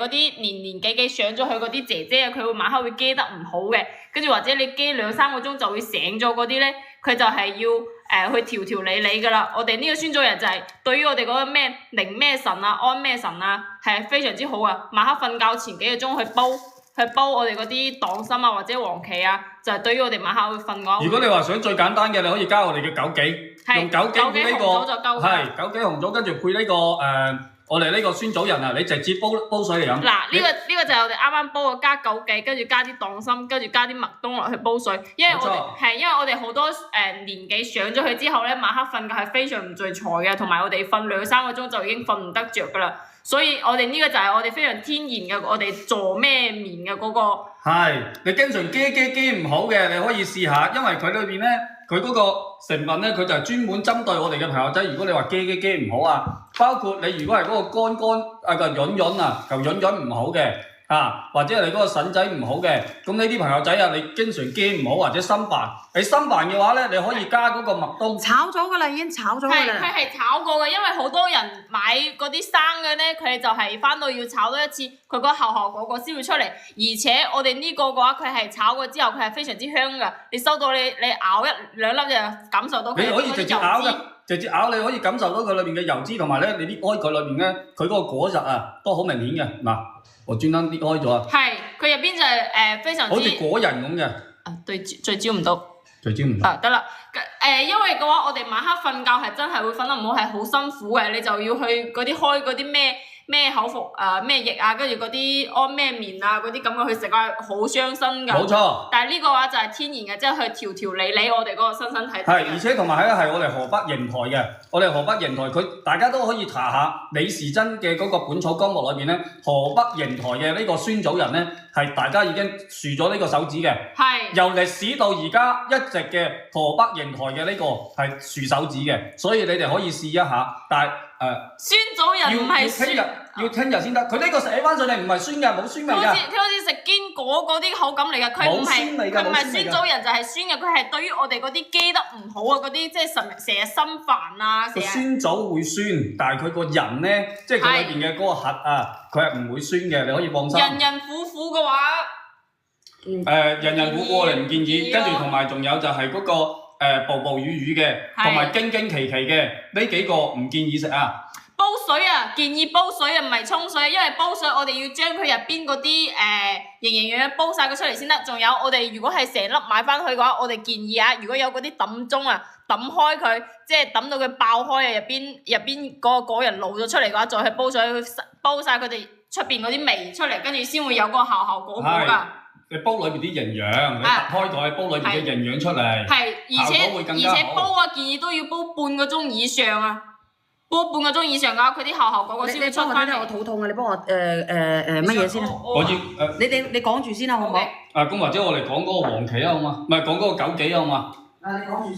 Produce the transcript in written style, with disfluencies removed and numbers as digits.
嗰啲年紀上咗去嗰啲姐姐，佢晚黑會飢得唔好嘅，跟住或者你飢2-3個鐘就會醒咗嗰啲咧，佢就係要去調理噶啦。我哋呢個孫祖人就係對於我哋嗰個咩寧咩神啊、安咩神啊係非常之好啊。晚黑瞓覺前幾個鐘去煲我哋嗰啲黨參啊或者黃芪啊，就係對於我哋晚黑會瞓覺。如果你話想最簡單嘅，你可以加我哋嘅枸杞，用枸杞配呢個係枸杞紅棗，跟住配呢個我哋呢個孫祖人啊，你直接煲水嚟飲。嗱，呢個就係我哋啱啱煲嘅，加枸杞，跟住加啲黨參，跟住加啲麥冬落去煲水。因為我哋好多年紀上咗去之後咧，晚黑瞓覺係非常唔聚財嘅，同埋我哋瞓2-3個鐘就已經瞓唔得着噶啦。所以我哋呢個就係我哋非常天然嘅，我哋做咩眠嘅嗰個。係，你經常飢唔好嘅，你可以試下，因為佢裏邊咧，佢嗰個成分咧，佢就係專門針對我哋嘅朋友仔。如果你話飢唔好啊，包括你如果係嗰個肝個潤啊，求潤唔好嘅啊，或者係你嗰個腎仔唔好嘅，咁呢啲朋友仔啊，你經常飢唔好或者心煩，你心煩嘅話咧，你可以加嗰個麥冬。炒咗噶啦，已經炒咗噶啦。佢係炒過嘅，因為好多人買嗰啲生嘅咧，佢就係翻到要炒多一次，佢個後果先會出嚟。而且我哋呢個嘅話，佢係炒過之後，佢係非常之香噶。你收到你咬1-2粒就感受到佢。你可以直接咬嘅。直接咬你可以感受到佢裏邊嘅油脂，同埋咧你搣開佢裏邊咧，佢嗰個果實啊都好明顯嘅。嗱，我專登搣開咗啊。係，佢入邊就係非常之。好似果仁咁嘅。啊，聚焦唔到。聚焦唔到。啊，得啦。因為嘅話，我哋晚黑瞓覺係真係會瞓得唔好，係好辛苦嘅。你就要去嗰啲開嗰啲咩口服咩液啊，跟住嗰啲安咩眠啊嗰啲咁嘅去食啊，好傷身㗎。冇錯。但係呢個話就係天然嘅，即係去調理我哋嗰個身體。係，而且同埋係我哋河北邢台嘅，我哋河北邢台佢大家都可以查下李時珍嘅嗰個《本草綱目》裏邊咧，河北邢台嘅呢個孫祖人咧係大家已經豎咗呢個手指嘅。係。由歷史到而家一直嘅河北邢台嘅呢個係豎手指嘅，所以你哋可以試一下，但係孫祖人唔係酸，要聽日先得。佢呢個寫翻上嚟唔係酸嘅，冇酸味㗎。佢好似食堅果嗰啲口感嚟嘅，佢唔係孫祖人就係酸嘅，佢係對於我哋嗰啲飢得唔好啊嗰啲，即係成日心煩啊。個孫祖會酸，但係佢個人咧，即係佢裏邊嘅嗰個核啊，佢係唔會酸嘅，你可以放心。人苦苦嘅話，人苦苦我哋唔建議，跟住同埋仲有就係嗰個。步步雨雨嘅，同埋驚驚奇奇嘅呢幾個唔建議食啊！煲水啊，建議煲水啊，唔係沖水，因為煲水我哋要將佢入邊嗰啲營養煲晒佢出嚟先得。仲有我哋如果係成粒買翻去嘅話，我哋建議啊，如果有嗰啲揼盅啊，揼開佢，即係揼到佢爆開啊，入邊嗰個果仁露咗出嚟嘅話，再去煲水，煲晒佢哋出邊嗰啲味出嚟，跟住先會有嗰個效果㗎。你煲裏邊啲營養，你揼開佢，煲裏邊嘅營養出嚟，效果會更加好。而且煲啊，建議都要煲半個鐘以上啊，煲半個鐘以上嘅話，佢啲效果先會出翻嚟。我肚痛啊！你幫我乜嘢先啊？我要你講住先啦，好唔好？咁或者我哋講嗰個黃芪啊，好嘛？唔係講嗰個枸杞啊，好嘛？你講住先。